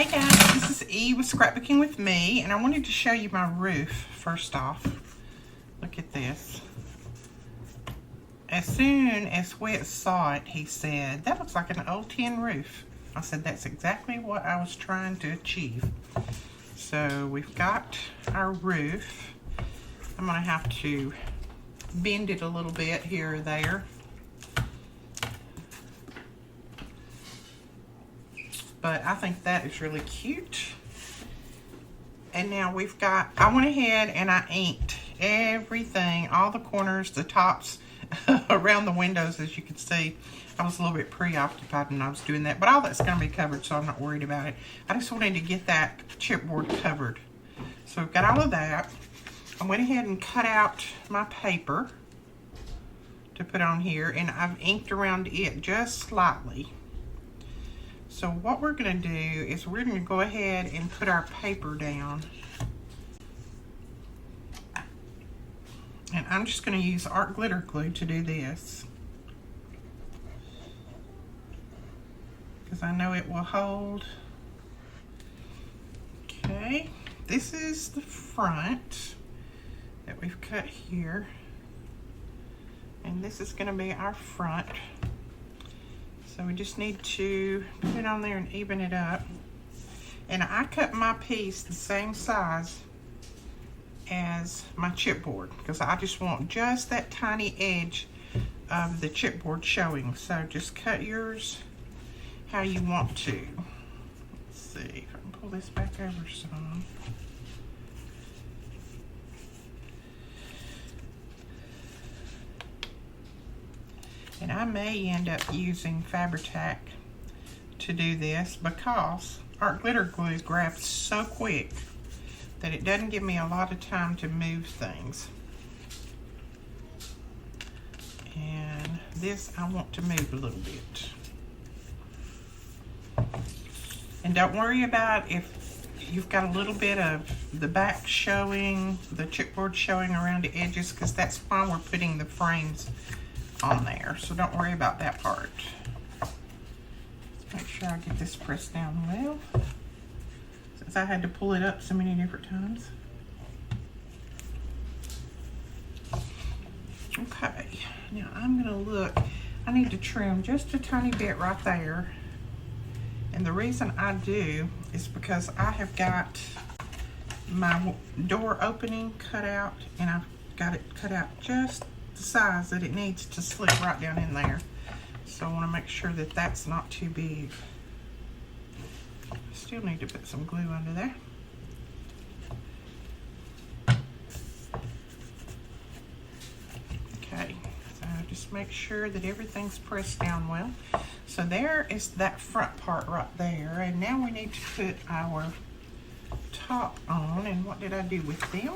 Hey guys, this is Eve with Scrapbooking with Me, and I wanted to show you my roof first off. Look at this. As soon as Wet saw it, he said, "That looks like an old tin roof." I said, "That's exactly what I was trying to achieve." So we've got our roof. I'm gonna have to bend it a little bit here or there. But I think that is really cute. And now we've got, I went ahead and I inked everything, all the corners, the tops, around the windows. As you can see, I was a little bit preoccupied when I was doing that, but all that's gonna be covered, so I'm not worried about it. I just wanted to get that chipboard covered. So we've got all of that. I went ahead and cut out my paper to put on here, and I've inked around it just slightly. So what we're going to do is we're going to go ahead and put our paper down. And I'm just going to use art glitter glue to do this, because I know it will hold. Okay, this is the front that we've cut here. And this is going to be our front. So we just need to put it on there and even it up. And I cut my piece the same size as my chipboard, because I just want just that tiny edge of the chipboard showing. So just cut yours how you want to. Let's see if I can pull this back over some. And I may end up using Fabri-Tac to do this, because art glitter glue grabs so quick that it doesn't give me a lot of time to move things. And this I want to move a little bit. And don't worry about if you've got a little bit of the back showing, the chipboard showing around the edges, because that's why we're putting the frames on there. So don't worry about that part. Let's make sure I get this pressed down well, since I had to pull it up so many different times. Okay, now I'm gonna look. I need to trim just a tiny bit right there. And the reason I do is because I have got my door opening cut out, and I've got it cut out just the size that it needs to slip right down in there. So I want to make sure that that's not too big. Still need to put some glue under there. Okay, so just make sure that everything's pressed down well. So there is that front part right there, and now we need to put our top on. And what did I do with them?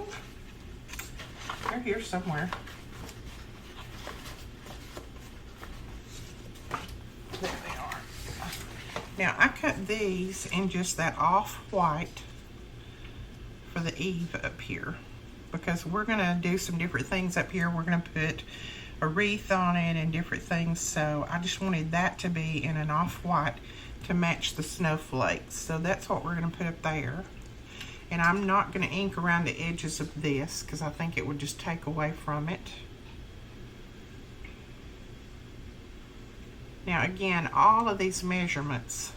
They're here somewhere. There they are. Now I cut these in just that off-white for the Eve up here, because we're gonna do some different things up here. We're gonna put a wreath on it and different things, so I just wanted that to be in an off-white to match the snowflakes. So that's what we're gonna put up there. And I'm not gonna ink around the edges of this, because I think it would just take away from it. Now again, all of these measurements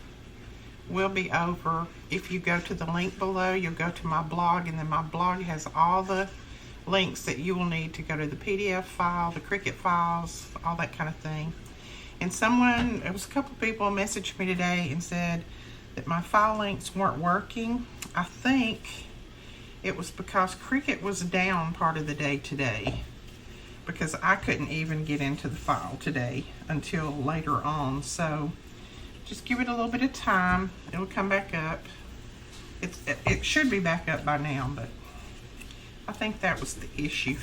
will be over. If you go to the link below, you'll go to my blog, and then my blog has all the links that you will need to go to the PDF file, the Cricut files, all that kind of thing. And it was a couple of people messaged me today and said that my file links weren't working. I think it was because Cricut was down part of the day today, because I couldn't even get into the file today until later on. So just give it a little bit of time. It'll come back up. It should be back up by now, but I think that was the issue.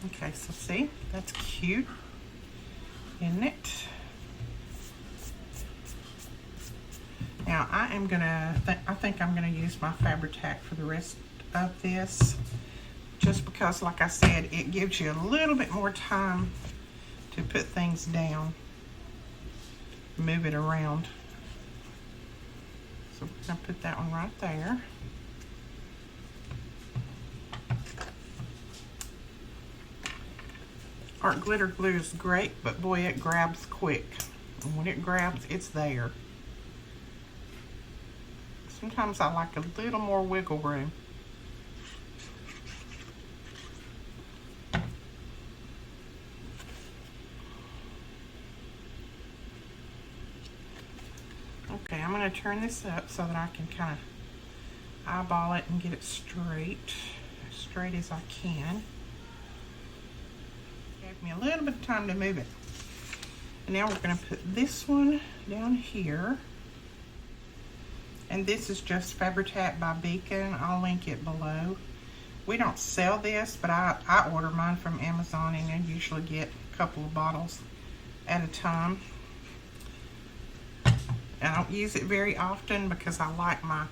Okay, so see, that's cute, isn't it? Now I think I'm gonna use my Fabri-Tac for the rest of this, just because, like I said, it gives you a little bit more time to put things down. move it around. So we're going to put that one right there. Art glitter glue is great, but boy, it grabs quick. And when it grabs, it's there. Sometimes I like a little more wiggle room. Okay, I'm going to turn this up so that I can kind of eyeball it and get it straight as I can. Gave me a little bit of time to move it. And now we're going to put this one down here. And this is just Fabri-Tac by Beacon. I'll link it below. We don't sell this, but I order mine from Amazon, and I usually get a couple of bottles at a time. I don't use it very often because I like my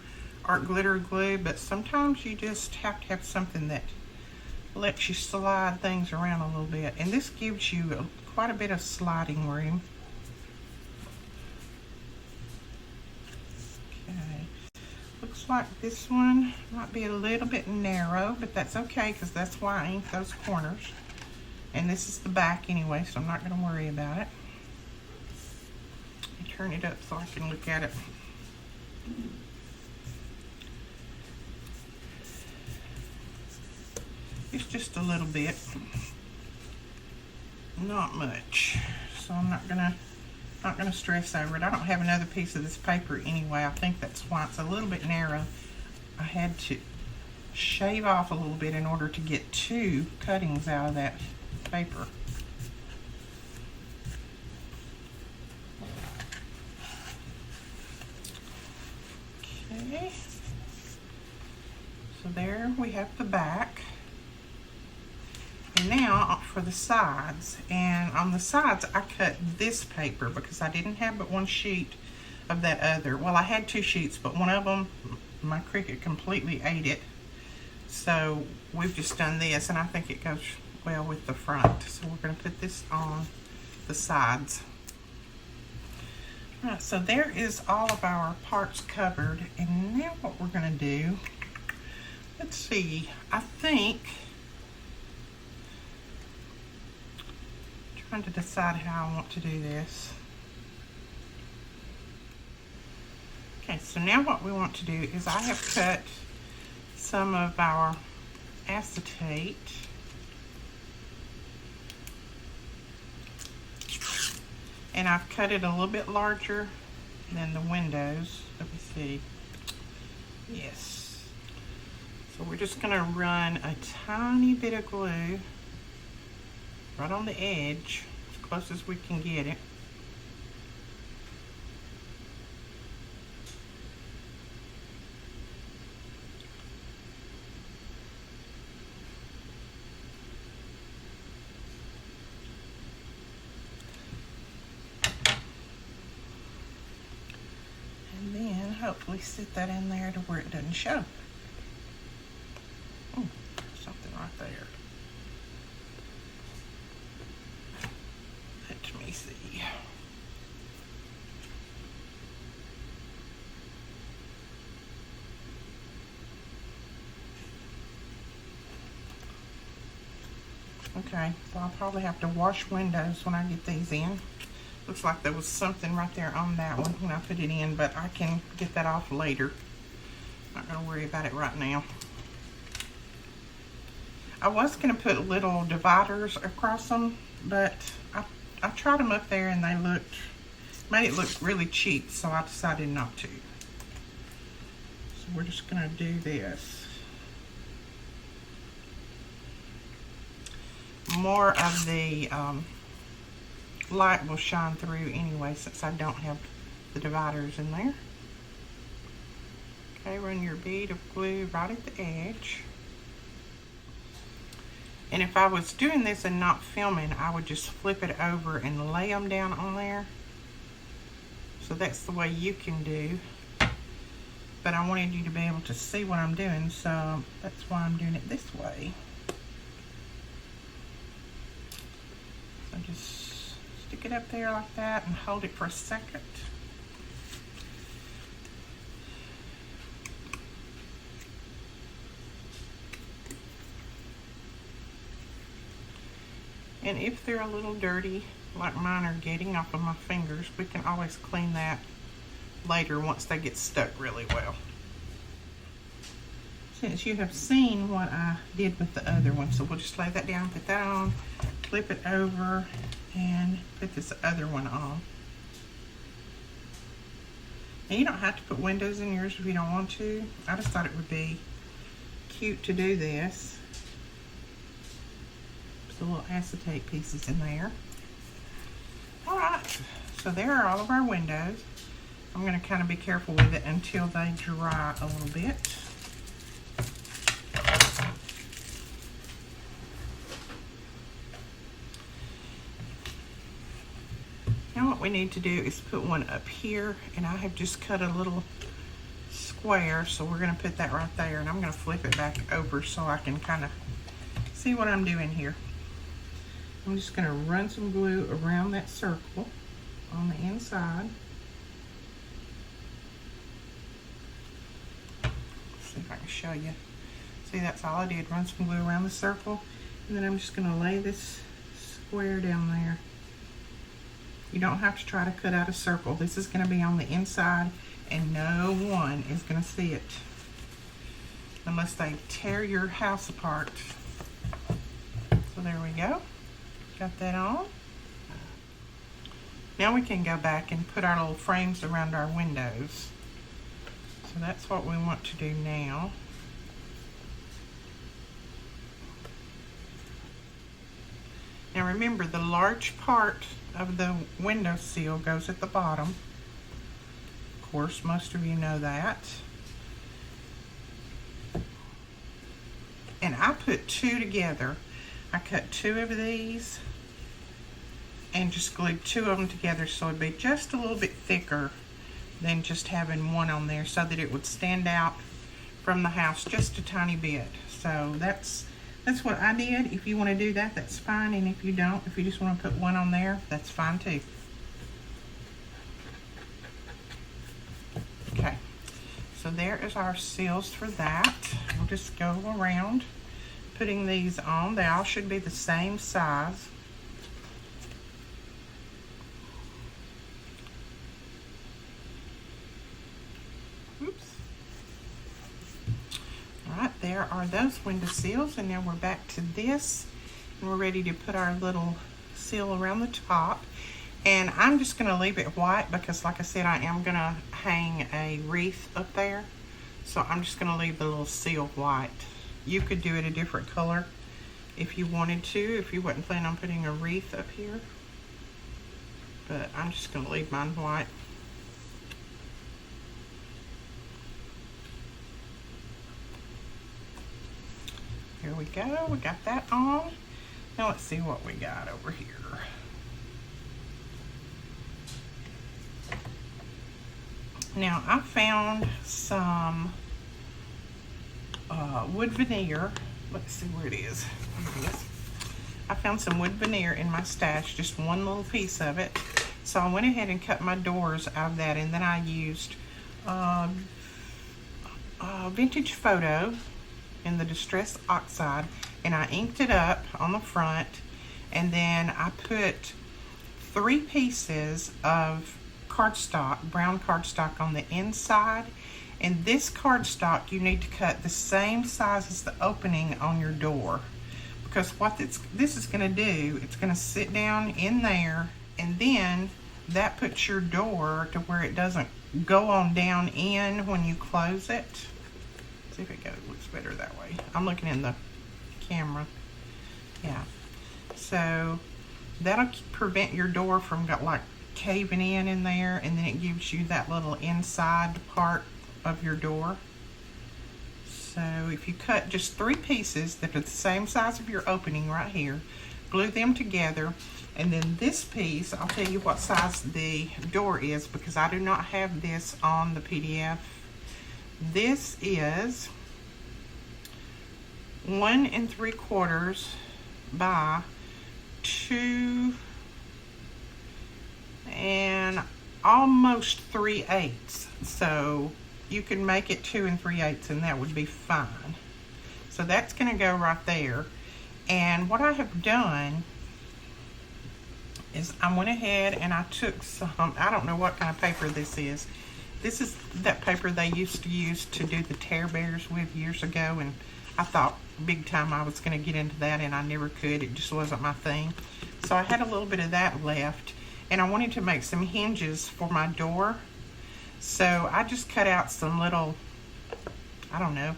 art glitter glue, but sometimes you just have to have something that lets you slide things around a little bit. And this gives you quite a bit of sliding room. Okay, looks like this one might be a little bit narrow, but that's okay because that's why I inked those corners. And this is the back anyway, so I'm not going to worry about it. Turn it up so I can look at it. It's just a little bit, not much, so I'm not gonna stress over it. I don't have another piece of this paper anyway. I think that's why it's a little bit narrow. I had to shave off a little bit in order to get 2 cuttings out of that paper. Okay, so there we have the back. And now for the sides. And on the sides I cut this paper because I didn't have but 1 sheet of that other. Well, I had 2 sheets, but one of them, my Cricut completely ate it. So we've just done this, and I think it goes well with the front. So we're going to put this on the sides. Alright, so there is all of our parts covered, and now what we're going to do, let's see, I think, I'm trying to decide how I want to do this. Okay, so now what we want to do is I have cut some of our acetate. And I've cut it a little bit larger than the windows. Let me see. Yes. So we're just going to run a tiny bit of glue right on the edge, as close as we can get it. Hopefully sit that in there to where it doesn't show. Oh, something right there. Let me see. Okay, so I'll probably have to wash windows when I get these in. Looks like there was something right there on that one when I put it in, but I can get that off later. Not going to worry about it right now. I was going to put little dividers across them, but I tried them up there and they made it look really cheap, so I decided not to. So we're just going to do this. More of the light will shine through anyway, since I don't have the dividers in there. Okay, run your bead of glue right at the edge. And if I was doing this and not filming, I would just flip it over and lay them down on there. So that's the way you can do. But I wanted you to be able to see what I'm doing, so that's why I'm doing it this way. So just stick it up there like that and hold it for a second. And if they're a little dirty, like mine are getting off of my fingers, we can always clean that later once they get stuck really well. Since you have seen what I did with the other one, so we'll just lay that down, put that on, flip it over, and put this other one on. And you don't have to put windows in yours if you don't want to. I just thought it would be cute to do this. There's the little acetate pieces in there. All right, so there are all of our windows. I'm going to kind of be careful with it until they dry a little bit. Now what we need to do is put one up here, and I have just cut a little square, so we're going to put that right there, and I'm going to flip it back over so I can kind of see what I'm doing here. I'm just going to run some glue around that circle on the inside. See if I can show you. See, that's all I did, run some glue around the circle, and then I'm just going to lay this square down there. You don't have to try to cut out a circle. This is going to be on the inside, and no one is going to see it unless they tear your house apart. So there we go. Got that on. Now we can go back and put our little frames around our windows. So that's what we want to do now. Now remember, the large part of the window sill goes at the bottom. Of course, most of you know that. And I put two together. I cut two of these and just glued two of them together so it'd be just a little bit thicker than just having one on there, so that it would stand out from the house just a tiny bit. So that's what I did. If you want to do that, that's fine, and if you don't, if you just want to put one on there, that's fine too. Okay, so there is our seals for that. We'll just go around putting these on. They all should be the same size. Oops. Alright, there are those window seals, and now we're back to this, and we're ready to put our little seal around the top. And I'm just going to leave it white because, like I said, I am going to hang a wreath up there, so I'm just going to leave the little seal white. You could do it a different color if you wanted to, if you wasn't planning on putting a wreath up here, but I'm just going to leave mine white. Here we go, we got that on. Now let's see what we got over here. Now I found some wood veneer. Let's see where it is. Here it is. I found some wood veneer in my stash, just one little piece of it. So I went ahead and cut my doors out of that, and then I used vintage photo in the distress oxide, and I inked it up on the front, and then I put 3 pieces of cardstock, brown cardstock, on the inside. And this cardstock, you need to cut the same size as the opening on your door, because what this is going to do, it's going to sit down in there, and then that puts your door to where it doesn't go on down in when you close it. See if it looks better that way. I'm looking in the camera. Yeah. So that'll prevent your door from like caving in there, and then it gives you that little inside part of your door. So if you cut just 3 pieces that are the same size of your opening right here, glue them together, and then this piece, I'll tell you what size the door is because I do not have this on the PDF. This is 1 3/4 by 2 and almost 3/8. So you can make it 2 3/8 and that would be fine. So that's going to go right there. And what I have done is I went ahead and I took some, I don't know what kind of paper this is. This is that paper they used to use to do the tear bears with years ago, and I thought big time I was going to get into that, and I never could. It just wasn't my thing. So I had a little bit of that left, and I wanted to make some hinges for my door. So I just cut out some little, I don't know,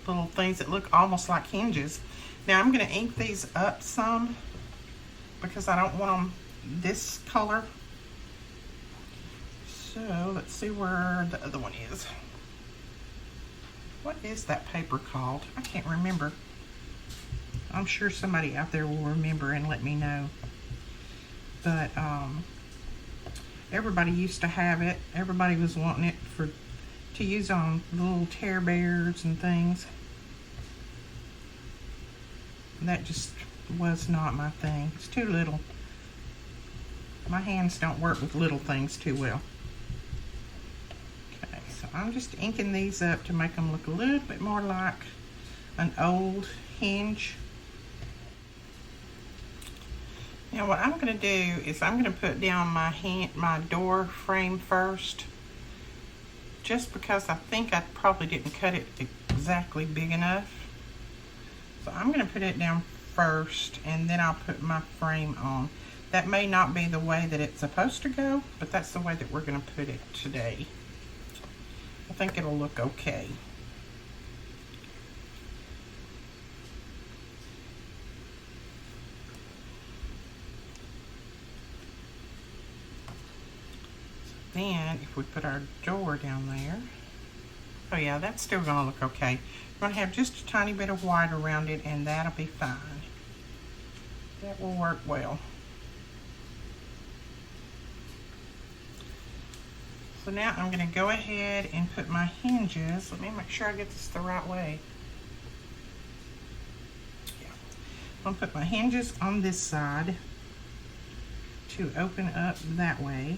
little things that look almost like hinges. Now I'm going to ink these up some because I don't want them this color. So let's see where the other one is. What is that paper called? I can't remember. I'm sure somebody out there will remember and let me know. But everybody used to have it. Everybody was wanting it to use on little tear bears and things. That just was not my thing. It's too little. My hands don't work with little things too well. Okay, so I'm just inking these up to make them look a little bit more like an old hinge. Now what I'm going to do is I'm going to put down my door frame first, just because I think I probably didn't cut it exactly big enough. So I'm going to put it down first, and then I'll put my frame on. That may not be the way that it's supposed to go, but that's the way that we're going to put it today. I think it'll look okay. Then if we put our door down there, oh yeah, that's still going to look okay. We're going to have just a tiny bit of white around it, and that'll be fine. That will work well. So now I'm going to go ahead and put my hinges. Let me make sure I get this the right way. Yeah. I'm going to put my hinges on this side to open up that way.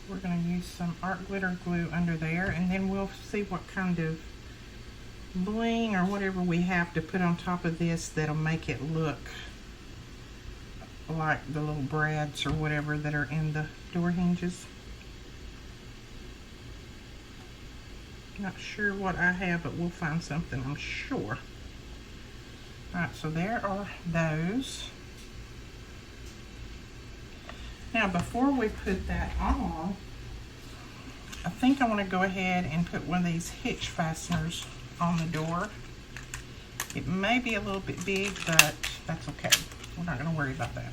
We're going to use some art glitter glue under there, and then we'll see what kind of bling or whatever we have to put on top of this that'll make it look like the little brads or whatever that are in the door hinges. Not sure what I have, but we'll find something, I'm sure. Alright, so there are those. Now before we put that on, I think I want to go ahead and put one of these hitch fasteners on the door. It may be a little bit big, but that's okay. We're not going to worry about that.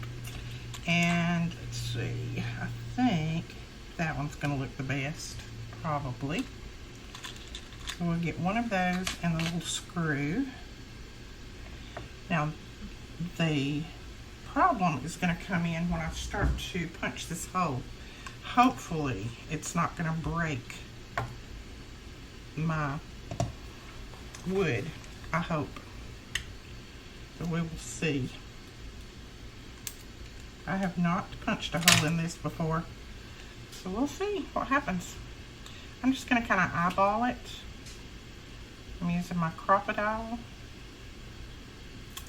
And let's see, I think that one's going to look the best, probably. So we'll get one of those and a little screw. Now the problem is going to come in when I start to punch this hole. Hopefully it's not going to break my wood. I hope. So we will see. I have not punched a hole in this before, so we'll see what happens. I'm just going to kind of eyeball it. I'm using my crocodile.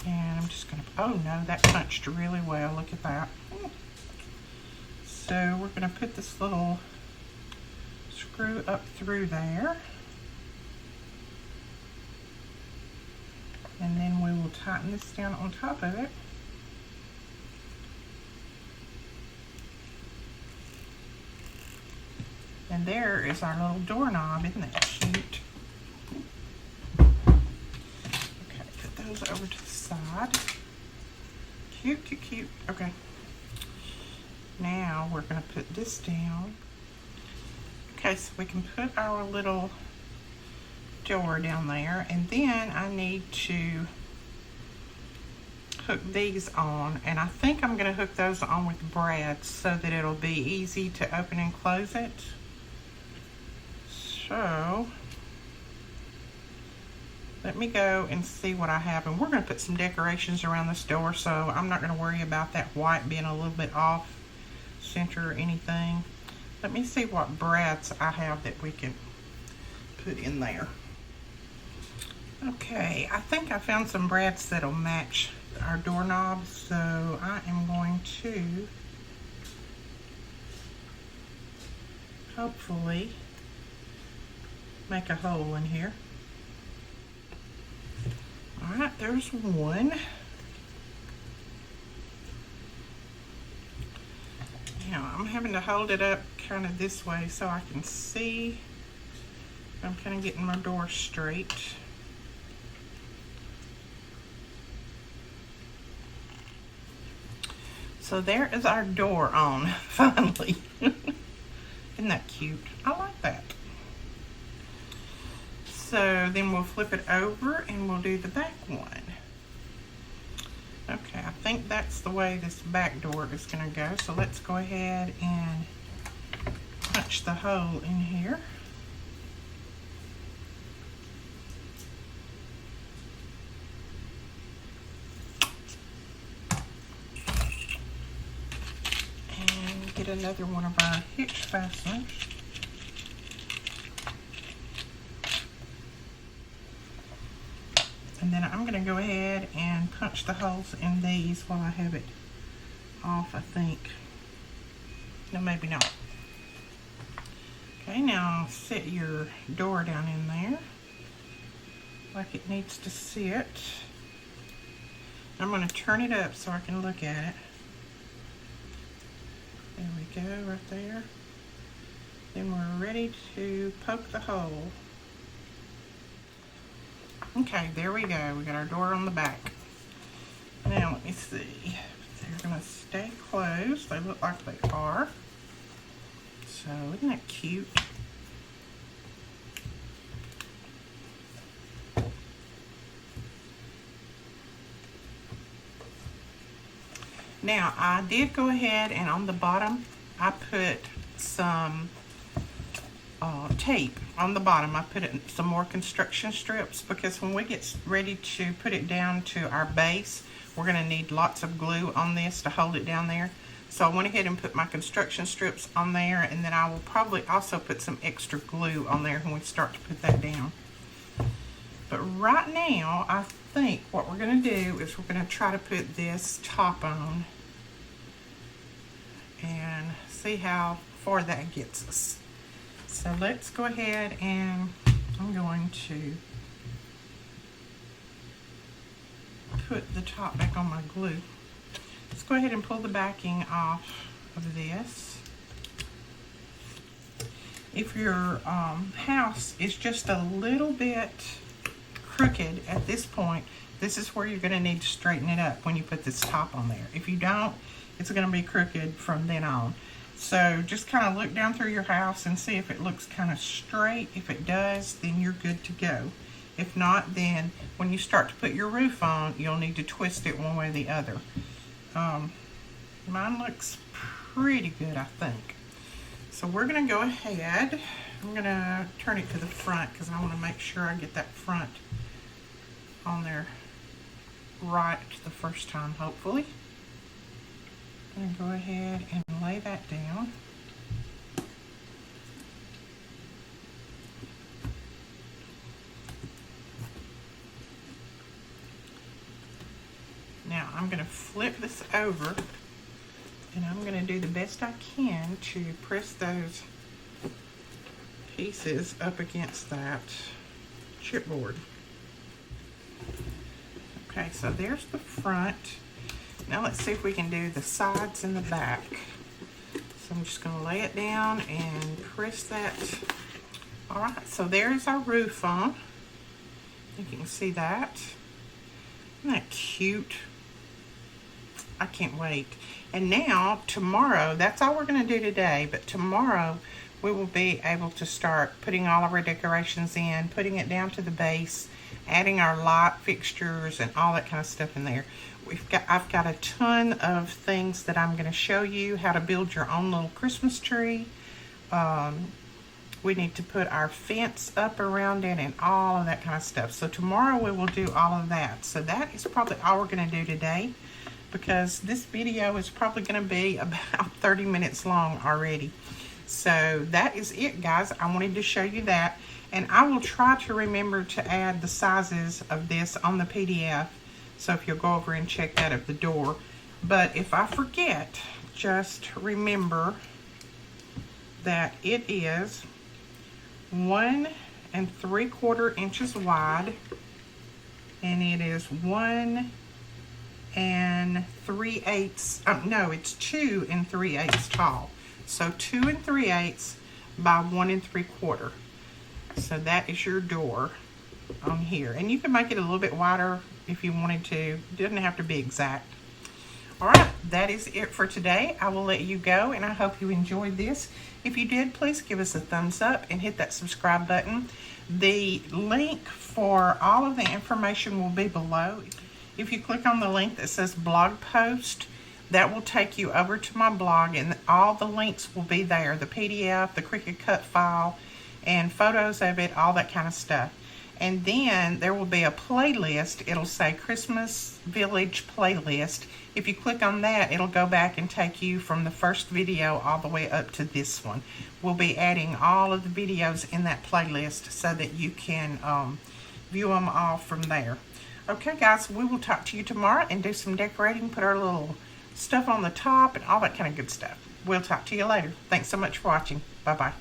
And I'm just going to, oh no, that punched really well. Look at that. So we're going to put this little screw up through there. And then we will tighten this down on top of it. And there is our little doorknob. Isn't that cute? Okay, put those over to the side. Cute, cute, cute. Okay. Now we're going to put this down. Okay, so we can put our little door down there, and then I need to hook these on, and I think I'm going to hook those on with brads so that it'll be easy to open and close it. So let me go and see what I have. And we're going to put some decorations around this door, so I'm not going to worry about that white being a little bit off center or anything. Let me see what brads I have that we can put in there. Okay, I think I found some brads that'll match our doorknobs, so I am going to hopefully make a hole in here. All right, there's one. Now I'm having to hold it up kind of this way so I can see. I'm kind of getting my door straight. So there is our door on, finally. Isn't that cute? I like that. So then we'll flip it over and we'll do the back one. Okay, I think that's the way this back door is going to go. So let's go ahead and punch the hole in here. And get another one of our hitch fasteners. And then I'm going to go ahead and punch the holes in these while I have it off, I think. No, maybe not. Okay, now set your door down in there like it needs to sit. I'm going to turn it up so I can look at it. There we go, right there. Then we're ready to poke the hole. Okay, there we go. We got our door on the back. Now, let me see. They're going to stay closed. They look like they are. So, isn't that cute? Now, I did go ahead and on the bottom, I put some tape on the bottom. I put some more construction strips because when we get ready to put it down to our base, we're going to need lots of glue on this to hold it down there. So I went ahead and put my construction strips on there, and then I will probably also put some extra glue on there when we start to put that down. But right now, I think what we're going to do is we're going to try to put this top on and see how far that gets us. So let's go ahead and I'm going to put the top back on my glue. Let's go ahead and pull the backing off of this. If your house is just a little bit crooked at this point, this is where you're going to need to straighten it up when you put this top on there. If you don't, it's going to be crooked from then on. So just kind of look down through your house and see if it looks kind of straight. If it does, then you're good to go. If not, then when you start to put your roof on, you'll need to twist it one way or the other. Mine looks pretty good, I think. So we're going to go ahead. I'm going to turn it to the front because I want to make sure I get that front on there right the first time, hopefully. I'm going to go ahead and lay that down. Now I'm going to flip this over and I'm going to do the best I can to press those pieces up against that chipboard. Okay, so there's the front. Now let's see if we can do the sides and the back. So I'm just going to lay it down and press that. All right, so there's our roof on. You can see that. Isn't that cute? I can't wait. And now, tomorrow, that's all we're going to do today, but tomorrow we will be able to start putting all of our decorations in, putting it down to the base, adding our light fixtures and all that kind of stuff in there. I've got a ton of things that I'm going to show you how to build your own little Christmas tree. We need to put our fence up around it and all of that kind of stuff. So tomorrow we will do all of that. So that is probably all we're going to do today, because this video is probably going to be about 30 minutes long already. So that is it, guys. I wanted to show you that, and I will try to remember to add the sizes of this on the PDF. So if you'll go over and check that at the door. But if I forget, just remember that it is 1 3/4 inches wide, and it is 1 3/8. No, it's 2 3/8 tall. So 2 3/8 by 1 3/4. So that is your door on here, and you can make it a little bit wider if you wanted to. It doesn't have to be exact. All right, that is it for today. I will let you go, and I hope you enjoyed this. If you did, please give us a thumbs up and hit that subscribe button. The link for all of the information will be below. If you click on the link that says blog post, that will take you over to my blog, and all the links will be there. The PDF, the Cricut cut file, and photos of it, all that kind of stuff. And then there will be a playlist. It'll say Christmas Village playlist. If you click on that, it'll go back and take you from the first video all the way up to this one. We'll be adding all of the videos in that playlist so that you can view them all from there. Okay, guys, we will talk to you tomorrow and do some decorating, put our little stuff on the top and all that kind of good stuff. We'll talk to you later. Thanks so much for watching. Bye-bye.